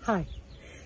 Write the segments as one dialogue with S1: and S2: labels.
S1: Hi.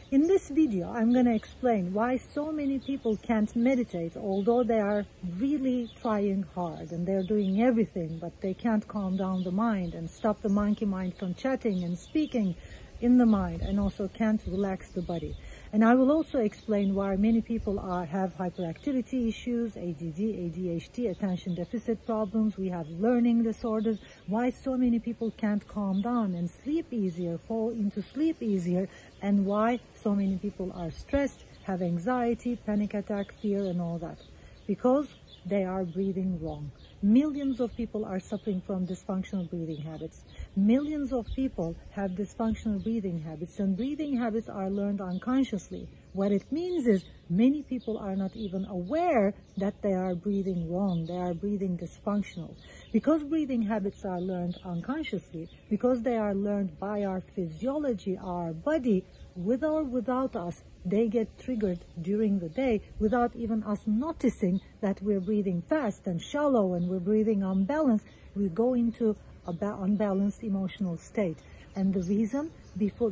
S1: In this video, I'm going to explain why so many people can't meditate, although they are really trying hard and they're doing everything, but they can't calm down the mind and stop the monkey mind from chatting and speaking in the mind, and also can't relax the body. And I will also explain why many people have hyperactivity issues, ADD, ADHD, attention deficit problems, we have learning disorders, why so many people can't calm down and sleep easier, fall into sleep easier, and why so many people are stressed, have anxiety, panic attack, fear, and all that. Because they are breathing wrong. Millions of people are suffering from dysfunctional breathing habits. Millions of people have dysfunctional breathing habits, and breathing habits are learned unconsciously. What it means is many people are not even aware that they are breathing wrong, they are breathing dysfunctional. Because breathing habits are learned unconsciously, because they are learned by our physiology, our body, with or without us, they get triggered during the day without even us noticing that we're breathing fast and shallow and we're breathing unbalanced. We go into an unbalanced emotional state. And the reason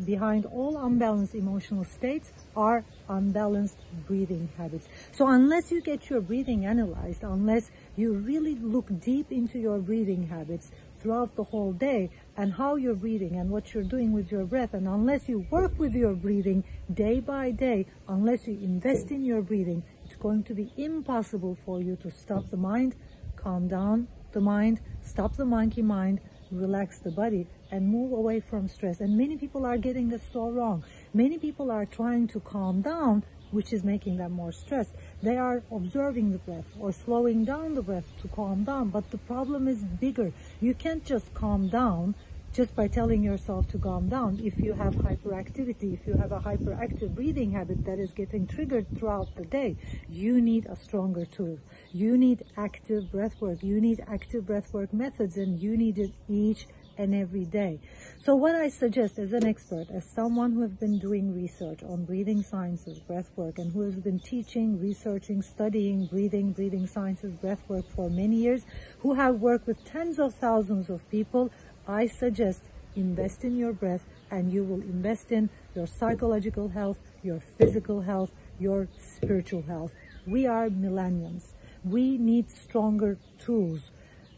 S1: behind all unbalanced emotional states are unbalanced breathing habits. So unless you get your breathing analyzed, unless you really look deep into your breathing habits throughout the whole day and how you're breathing and what you're doing with your breath, and unless you work with your breathing day by day, unless you invest in your breathing, it's going to be impossible for you to stop the mind, calm down the mind, stop the monkey mind, relax the body, and move away from stress. And many people are getting this so wrong. Many people are trying to calm down, which is making them more stressed. They are observing the breath or slowing down the breath to calm down, but the problem is bigger. You can't just calm down just by telling yourself to calm down. If you have hyperactivity, if you have a hyperactive breathing habit that is getting triggered throughout the day, you need a stronger tool. You need active breath work. You need active breath work methods, and you need it each and every day. So what I suggest as an expert, as someone who has been doing research on breathing sciences, breath work, and who has been teaching, researching, studying breathing sciences, breath work for many years, who have worked with tens of thousands of people, I suggest invest in your breath, and you will invest in your psychological health, your physical health, your spiritual health. We are millennials. We need stronger tools.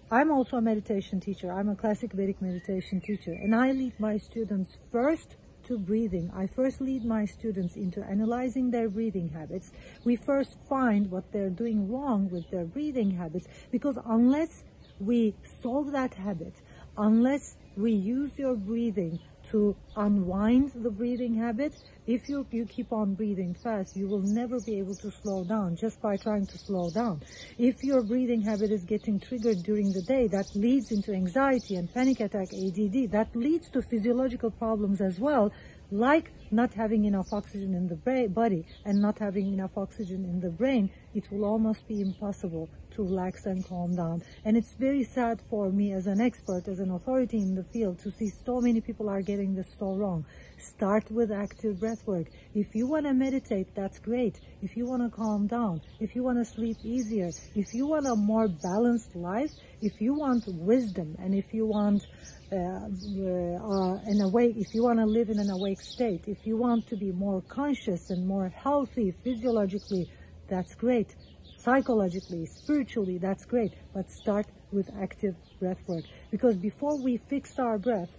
S1: I'm also a meditation teacher. I'm a classic Vedic meditation teacher, and I lead my students first to breathing. I first lead my students into analyzing their breathing habits. We first find what they're doing wrong with their breathing habits, because unless we solve that habit, unless we use your breathing to unwind the breathing habit, if you keep on breathing fast, you will never be able to slow down just by trying to slow down. If your breathing habit is getting triggered during the day, that leads into anxiety and panic attack, ADD, that leads to physiological problems as well, like not having enough oxygen in the body and not having enough oxygen in the brain. It will almost be impossible to relax and calm down. And it's very sad for me as an expert, as an authority in the field, to see so many people are getting this so wrong. Start with active breath work. If you want to meditate, that's great. If you want to calm down, if you want to sleep easier, if you want a more balanced life, if you want wisdom, and if you want if you want to live in an awake state, if you want to be more conscious and more healthy physiologically, that's great. Psychologically, spiritually, that's great. But start with active breath work, because before we fix our breath,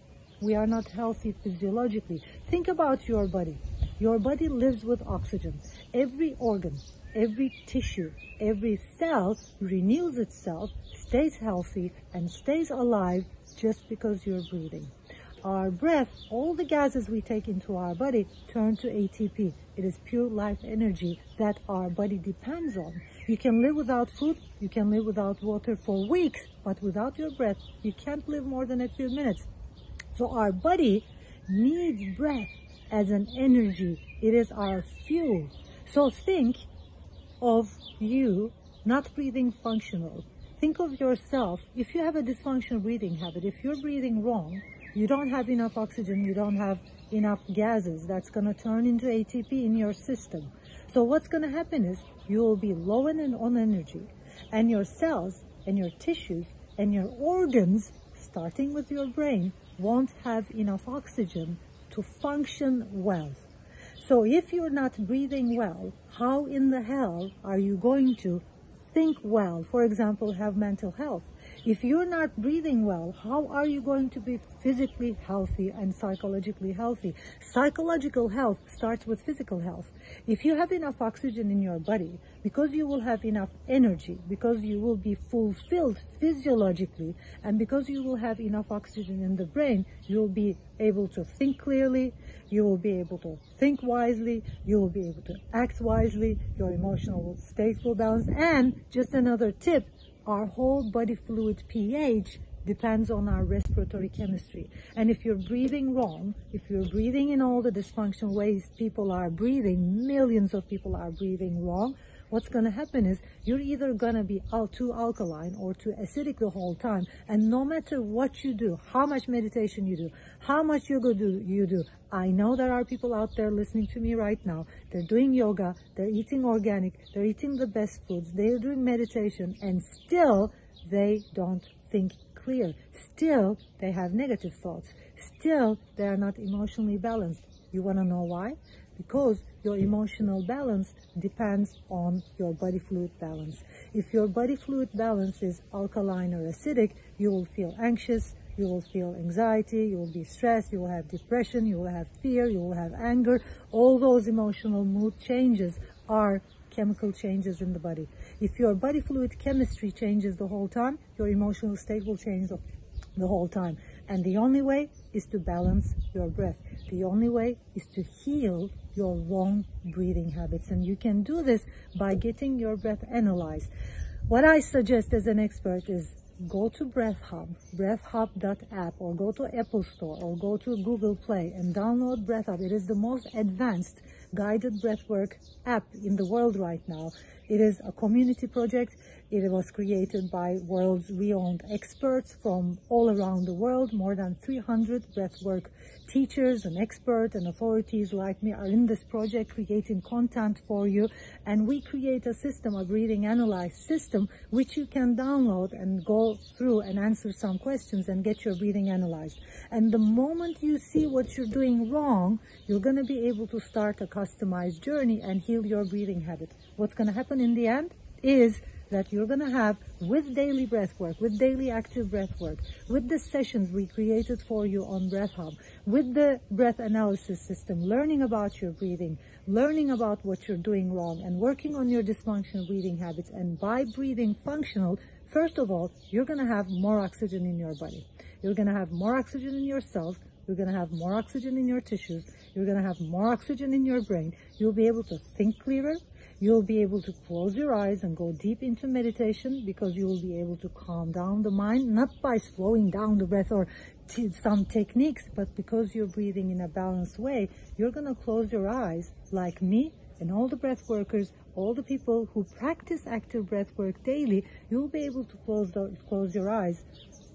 S1: we are not healthy physiologically. Think about your body. Your body lives with oxygen. Every organ, every tissue, every cell renews itself, stays healthy, and stays alive just because you're breathing. Our breath, all the gases we take into our body turn to ATP. It is pure life energy that our body depends on. You can live without food, you can live without water for weeks, but without your breath, you can't live more than a few minutes. So our body needs breath as an energy. It is our fuel. So think of you not breathing functional. Think of yourself, if you have a dysfunctional breathing habit, if you're breathing wrong, you don't have enough oxygen, you don't have enough gases, that's going to turn into ATP in your system. So what's going to happen is you will be low on energy, and your cells and your tissues and your organs, starting with your brain, won't have enough oxygen to function well. So if you're not breathing well, how in the hell are you going to think well? For example, have mental health. If you're not breathing well, how are you going to be physically healthy and psychologically healthy? Psychological health starts with physical health. If you have enough oxygen in your body, because you will have enough energy, because you will be fulfilled physiologically, and because you will have enough oxygen in the brain, you'll be able to think clearly, you will be able to think wisely, you will be able to act wisely, your emotional state will balance. And just another tip, our whole body fluid pH depends on our respiratory chemistry. And if you're breathing wrong, if you're breathing in all the dysfunctional ways people are breathing, millions of people are breathing wrong, what's going to happen is you're either going to be too alkaline or too acidic the whole time. And no matter what you do, how much meditation you do, how much yoga you do, I know there are people out there listening to me right now. They're doing yoga, they're eating organic, they're eating the best foods, they're doing meditation, and still they don't think clear. Still they have negative thoughts. Still they are not emotionally balanced. You want to know why? Because your emotional balance depends on your body fluid balance. If your body fluid balance is alkaline or acidic, you will feel anxious, you will feel anxiety, you will be stressed, you will have depression, you will have fear, you will have anger. All those emotional mood changes are chemical changes in the body. If your body fluid chemistry changes the whole time, your emotional state will change the whole time. And the only way is to balance your breath. The only way is to heal your wrong breathing habits. And you can do this by getting your breath analyzed. What I suggest as an expert is go to BreathHub, breathhub.app, or go to Apple Store or go to Google Play and download BreathHub. It is the most advanced guided breathwork app in the world right now. It is a community project. It was created by world's renowned experts from all around the world. More than 300 breathwork teachers and experts and authorities like me are in this project creating content for you. And we create a system, a breathing analyze system, which you can download and go through and answer some questions and get your breathing analyzed. And the moment you see what you're doing wrong, you're going to be able to start a customized journey and heal your breathing habit. What's going to happen in the end is that you're going to have, with daily breath work, with daily active breath work, with the sessions we created for you on BreathHub, with the breath analysis system, learning about your breathing, learning about what you're doing wrong, and working on your dysfunctional breathing habits. And by breathing functional, first of all, you're going to have more oxygen in your body. You're going to have more oxygen in your cells. You're going to have more oxygen in your tissues. You're going to have more oxygen in your brain. You'll be able to think clearer. You'll be able to close your eyes and go deep into meditation, because you will be able to calm down the mind, not by slowing down the breath or some techniques, but because you're breathing in a balanced way. You're going to close your eyes like me and all the breath workers, all the people who practice active breath work daily. You'll be able to close your eyes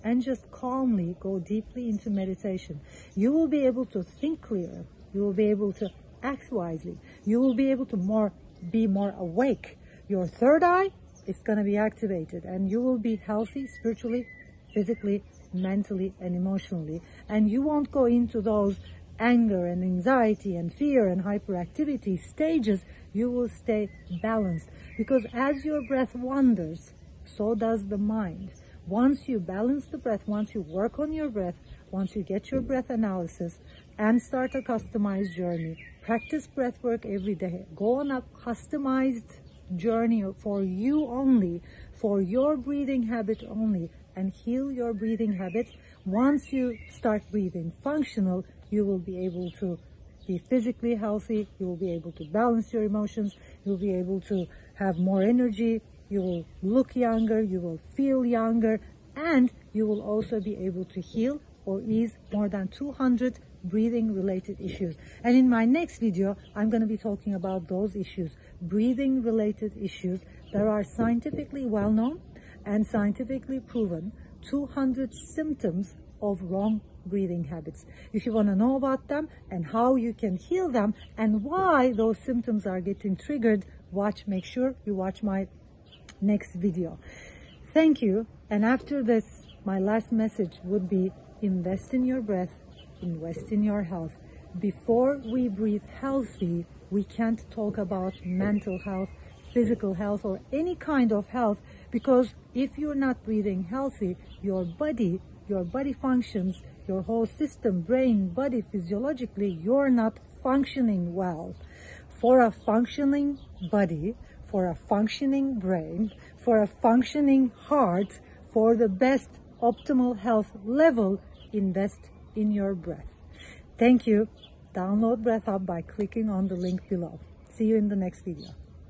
S1: and just calmly go deeply into meditation. You will be able to think clearer. You will be able to act wisely. You will be able to be more awake. Your third eye is going to be activated, and you will be healthy spiritually, physically, mentally, and emotionally. And you won't go into those anger and anxiety and fear and hyperactivity stages. You will stay balanced, because as your breath wanders, so does the mind. Once you balance the breath, once you work on your breath, once you get your breath analysis and start a customized journey, practice breath work every day, go on a customized journey for you only, for your breathing habit only, and heal your breathing habit. Once you start breathing functional, you will be able to be physically healthy, you will be able to balance your emotions, you'll be able to have more energy, you will look younger, you will feel younger, and you will also be able to heal or ease more than 200 breathing related issues. And in my next video, I'm going to be talking about those issues, breathing related issues that are scientifically well known and scientifically proven, 200 symptoms of wrong breathing habits. If you want to know about them and how you can heal them and why those symptoms are getting triggered, make sure you watch my next video. Thank you. And after this, my last message would be: invest in your breath, invest in your health. before we breathe healthy, we can't talk about mental health, physical health, or any kind of health, because if you're not breathing healthy, your body functions, your whole system, brain, body, physiologically, you're not functioning well. For a functioning body, for a functioning brain, for a functioning heart, for the best optimal health level, invest in your breath. Thank you. Download Breath Up by clicking on the link below. See you in the next video.